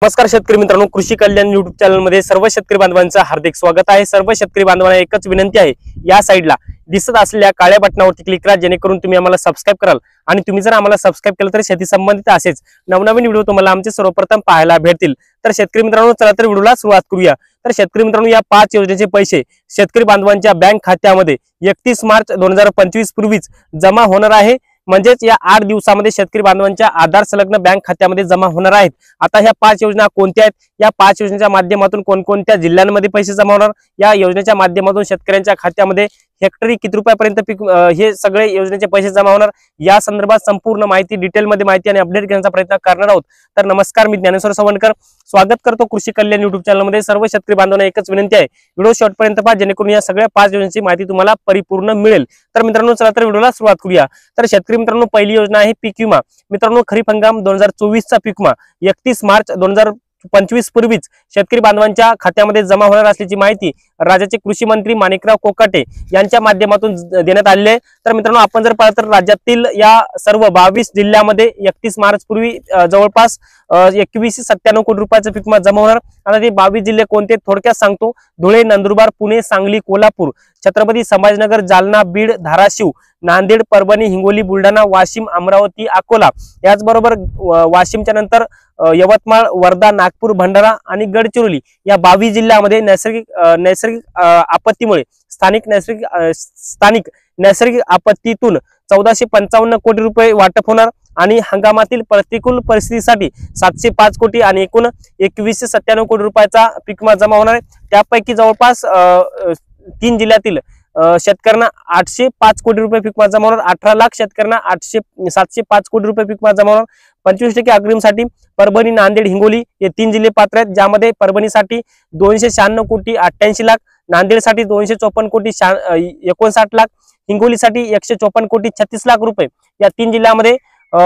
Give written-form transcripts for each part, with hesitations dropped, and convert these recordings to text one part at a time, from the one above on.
नमस्कार शेतकरी मित्रांनो, कृषी कल्याण युट्यूब चॅनल मध्ये सर्व शेतकरी बांधवांचं हार्दिक स्वागत आहे। सर्व शेतकरी बांधवांना एकच विनंती आहे, या साईडला दिसत असलेल्या काळ्या बटनावरती क्लिक करा, जेणेकरून तुम्ही आम्हाला सबस्क्राइब कराल। आणि तुम्ही जर आम्हाला सबस्क्राइब केलं तर शेती संबंधित असेच नवनवीन व्हिडिओ तुम्हाला आमचे सर्वप्रथम पाहायला भेटतील। तर शेतकरी मित्रांनो, चला तर व्हिडिओला सुरुवात करूया। तर शेतकरी मित्रांनो, या 5 योजनेचे पैसे शेतकरी बांधवांच्या बँक खात्यामध्ये 31 मार्च 2025 पूर्वीच जमा होणार आहे। म्हणजेच या 8 दिवसामध्ये शेतकरी बांधवांच्या आधार संलग्न बँक खात्यामध्ये जमा होणार आहेत। आता ह्या 5 योजना कोणत्या आहेत, या 5 योजनेच्या माध्यमातून कोणकोणत्या जिल्ह्यांमध्ये पैसे जमा होणार, या योजनेच्या माध्यमातून शेतकऱ्यांच्या खात्यामध्ये हेक्टरी किती रुपयापर्यंत पीक हे सगळे योजनेचे पैसे जमा होणार, या संदर्भात संपूर्ण माहिती डिटेलमध्ये माहिती आणि अपडेट घेण्याचा प्रयत्न करणार आहोत। तर नमस्कार, मी ज्ञानेश्वर सवणकर स्वागत करतो कृषी कल्याण युट्यूब चॅनलमध्ये। सर्व शेतकरी बांधवांना एकच विनंती आहे, व्हिडिओ शेवटपर्यंत पहा, जेणेकरून या सगळ्या 5 योजनेची माहिती तुम्हाला परिपूर्ण मिळेल। तर मित्रांनो, चला तर व्हिडिओला सुरुवात करूया। तर शेतकरी मित्रांनो, पहिली योजना आहे पीक विमा। मित्रांनो, खरीप हंगाम 2024 चा पीक विमा 31 मार्च 2025 पूर्वीच शेतकरी बांधवांच्या खात्यामध्ये जमा होणार असल्याची माहिती राज्याचे कृषी मंत्री माणिकराव कोकाटे यांच्या माध्यमातून देण्यात आली आहे। तर मित्रांनो, आपण जर पाहिलं तर राज्यातील या सर्व 22 जिल्ह्यामध्ये 31 मार्च पूर्वी जवळपास 2197 कोटी रुपयाचं पीक विमा जमा होणार। आता ते 22 जिल्हे कोणते थोडक्यात सांगतो: धुळे, नंदुरबार, पुणे, सांगली, कोल्हापूर, छत्रपती संभाजीनगर, जालना, बीड, धाराशिव, नांदेड, परभणी, हिंगोली, बुलढाणा, वाशिम, अमरावती, अकोला, याचबरोबर वाशिमच्या नंतर यवतमाळ, वर्धा, नागपूर, भंडारा आणि गडचिरोली या 22 जिल्ह्यामध्ये नैसर्गिक आपत्तीमुळे स्थानिक नैसर्गिक आपत्तीतून 1455 कोटी रुपये वाटप होणार आणि हंगामातील प्रतिकूल परिस्थितीसाठी 705 कोटी आणि एकूण 2197 कोटी रुपयाचा पीक विमा जमा होणार आहे। त्यापैकी जवळपास 3 जिल्ह्यातील शेतकऱ्यांना 805 कोटी रुपये पीक विमा जमा होणार। 18 लाख शेतकऱ्यांना 705 कोटी रुपये पीक विमा जमा होणार। 25% अग्रिमसाठी परभणी, नांदेड, हिंगोली हे 3 जिल्हे पात्र आहेत, ज्यामध्ये परभणीसाठी 296 कोटी 88 लाख, नांदेडसाठी 254 कोटी 59 लाख, हिंगोलीसाठी 154 कोटी 36 लाख रुपये, या 3 जिल्ह्यामध्ये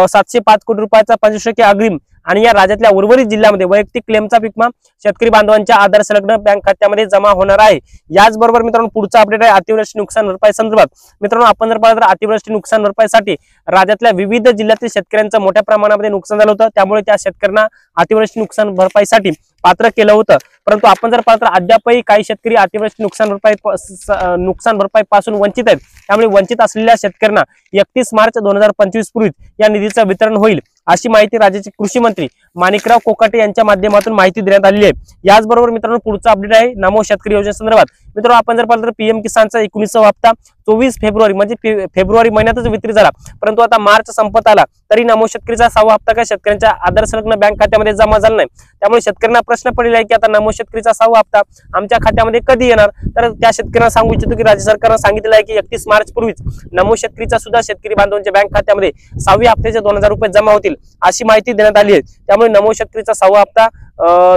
705 कोटी रुपयाचा 25% अग्रिम आणि या राज्यातल्या उर्वरित जिल्ह्यामध्ये वैयक्तिक क्लेमचा पीक विमा शेतकरी बांधवांच्या आधार संलग्न बँक खात्यामध्ये जमा होणार आहे। याचबरोबर मित्रांनो, पुढचा अपडेट आहे अतिवृष्टी नुकसान भरपाई संदर्भात। मित्रांनो, आपण जर पाहिलं तर अतिवृष्टी नुकसान भरपाईसाठी राज्यातल्या विविध जिल्ह्यातील शेतकऱ्यांचं मोठ्या प्रमाणामध्ये नुकसान झालं होतं, त्यामुळे त्या शेतकऱ्यांना अतिवृष्टी नुकसान भरपाईसाठी पात्र केलं होतं। परंतु आपण जर पाहिलं तर अद्यापही काही शेतकरी अतिवृष्टी नुकसान भरपाई पासून वंचित आहेत, त्यामुळे वंचित असलेल्या शेतकऱ्यांना 31 मार्च 2025 पूर्वी या निधीचं वितरण होईल, अशी माहिती राज्याचे कृषी मंत्री माणिकराव कोकाटे यांच्या माध्यमातून माहिती देण्यात आली आहे। याचबरोबर मित्रांनो, पुढचा अपडेट आहे नमो शेतकरी योजनेसंदर्भात। मित्रांनो, आपण जर पाहिलं तर पीएम किसानचा 19वा हप्ता 24 फेब्रुवारी म्हणजे फेब्रुवारी महिन्यातच वितरित झाला, परंतु आता मार्च संपत आला तरी नमो शेतकरीचा 6वा हप्ता काय शेतकऱ्यांच्या आधार संलग्न बँक खात्यामध्ये जमा झाला नाही। त्यामुळे शेतकऱ्यांना प्रश्न पडलेला आहे की आता नमो शेतकरीचा 6वा हप्ता आमच्या खात्यामध्ये कधी येणार। तर त्या शेतकऱ्यांना सांगू इच्छितो की राज्य सरकारने सांगितलेलं आहे की 31 मार्च पूर्वीच नमो शेतकरीचा सुद्धा शेतकरी बांधवांच्या बँक खात्यामध्ये 6व्या हप्त्याचे 2000 रुपये जमा होतील, अशी माहिती देण्यात आली आहे। त्यामुळे नमो शेतकरीचा 6वा हप्ता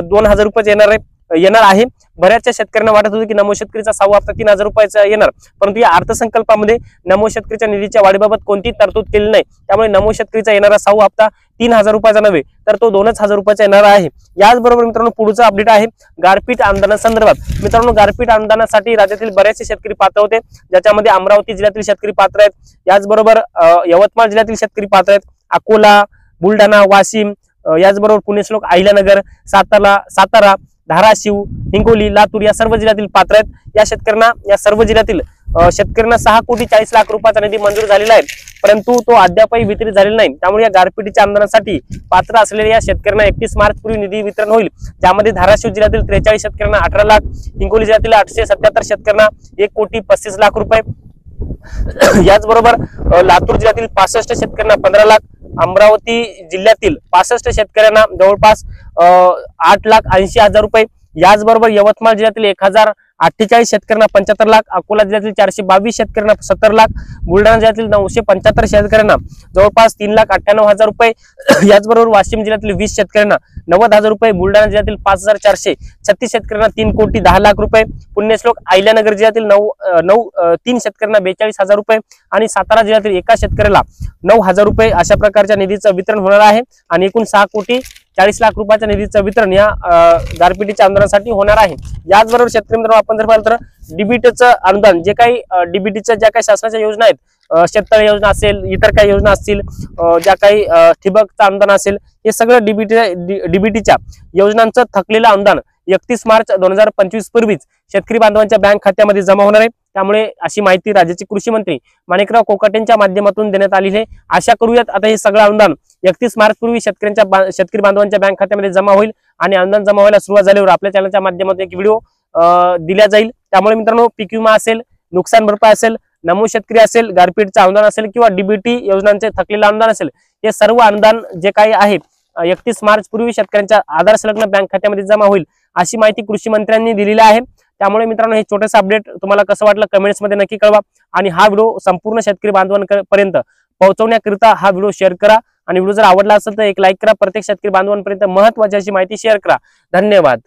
2000 रुपये येणार आहे। बऱ्याचशा शेतकऱ्यांना वाटत होतं की नमो शेतकरीचा 6वा हप्ता 3000 रुपयाचा येणार, परंतु या अर्थसंकल्पामध्ये नमो शेतकरीच्या निधीच्या वाढीबाबत कोणतीही तरतूद केली नाही। त्यामुळे नमो शेतकरीचा येणारा 6वा हप्ता 3000 रुपयाचा नव्हे तर तो 2000 रुपयाचा येणार आहे। याचबरोबर मित्रांनो, पुढचा अपडेट आहे गारपीट अनुदानासंदर्भात। मित्रांनो, गारपीट अनुदानासाठी राज्यातील बरेचसे शेतकरी पात्र होते, ज्याच्यामध्ये अमरावती जिल्ह्यातील शेतकरी पात्र आहेत, याचबरोबर यवतमाळ जिल्ह्यातील शेतकरी पात्र आहेत, अकोला, बुलढाणा, वाशिम, याचबरोबर पुणे श्लोक, अहिल्यानगर, सातारा, धाराशिव, हिंगोली, लातूर या सर्व जिल्ह्यातील पात्र आहेत। या सर्व जिल्ह्यातील शेतकऱ्यांना 6 कोटी 40 लाख रुपयाचा निधी मंजूर झालेला आहे, परंतु तो अद्यापही वितरित झालेला नाही। त्यामुळे या गारपिटीच्या अनुदानासाठी पात्र असलेल्या या शेतकऱ्यांना 31 मार्च पूर्वी निधी वितरण होईल, ज्यामध्ये धाराशिव जिल्ह्यातील 43 शेतकऱ्यांना 18 लाख, हिंगोली जिल्ह्यातील 877 शेतकऱ्यांना 1 कोटी 35 लाख रुपये, याचबरोबर लातूर जिल्ह्यातील 65 शेतकऱ्यांना 15 लाख, अमरावती जिल्ह्यातील 65 शेतकऱ्यांना जवळपास 8,80,000 रुपये, याचबरोबर यवतमाळ जिल्ह्यातील 1048 शेतकऱ्यांना 75 लाख, अकोला जिल्ह्यातील 422 शेतकऱ्यांना 70 लाख, बुलढाणा जिल्ह्यातील 975 शेतकऱ्यांना जवळपास 3,98,000 रुपये, याचबरोबर वाशिम जिल्ह्यातील 20 शेतकऱ्यांना 90,000 रुपये, बुलढाणा जिल्ह्यातील 5,436 शेतकऱ्यांना 3 कोटी 10 लाख रुपये, पुण्यश्लोक अहिल्यानगर जिल्ह्यातील 3 शेतकऱ्यांना 42,000 रुपये आणि सातारा जिल्ह्यातील एका शेतकऱ्याला 9,000 रुपये अशा प्रकारच्या निधीचं वितरण होणार आहे आणि एकूण 6 कोटी 40 लाख रुपयाच्या निधीचं वितरण या गारपिटीच्या अनुदानासाठी होणार आहे। याचबरोबर शेतकरी मित्रांनो, आपण जर पाहिलं तर डीबीटीचं अनुदान जे काही डीबीटीच्या ज्या काही शासनाच्या योजना आहेत शेततळे योजना असेल, इतर काही योजना असतील, ज्या काही ठिबकचं अनुदान असेल, हे सगळं डीबीटीच्या योजनांचं थकलेलं अनुदान 31 मार्च 2025 पूर्वीच शेतकरी बांधवांच्या बँक खात्यामध्ये जमा होणार आहे। त्यामुळे अशी माहिती राज्याचे कृषी मंत्री माणिकराव कोकाटेंच्या माध्यमातून देण्यात आली आहे। आशा करूयात आता हे सगळं अनुदान 31 मार्च पूर्वी शेतकरी बांधवांच्या बँक खात्यामध्ये जमा होईल आणि अनुदान जमा व्हायला सुरुवात झाल्यावर आपल्या चॅनलच्या माध्यमातून एक व्हिडिओ दिला जाईल। त्यामुळे मित्रांनो, पीक विमा असेल, नुकसान भरपाई असेल, नमूद शेतकरी असेल, गारपीटचं अनुदान असेल किंवा डीबीटी योजनांचे थकलेलं अनुदान असेल, हे सर्व अनुदान जे काही आहे 31 मार्च पूर्वी शेतकऱ्यांच्या आधार संलग्न बँक खात्यामध्ये जमा होईल अशी माहिती कृषी मंत्र्यांनी दिलेली आहे। त्यामुळे मित्रांनो, हे छोटंसं अपडेट तुम्हाला कसं वाटलं कमेंट्स मध्ये नक्की कळवा आणि हा व्हिडिओ संपूर्ण शेतकरी बांधवांपर्यंत पोहोचवण्याकरिता हा व्हिडिओ शेअर करा आणि व्हिडिओ जर आवडला असेल तर एक लाईक करा। प्रत्येक शेतकरी बांधवांपर्यंत महत्त्वाची अशी माहिती शेअर करा। धन्यवाद।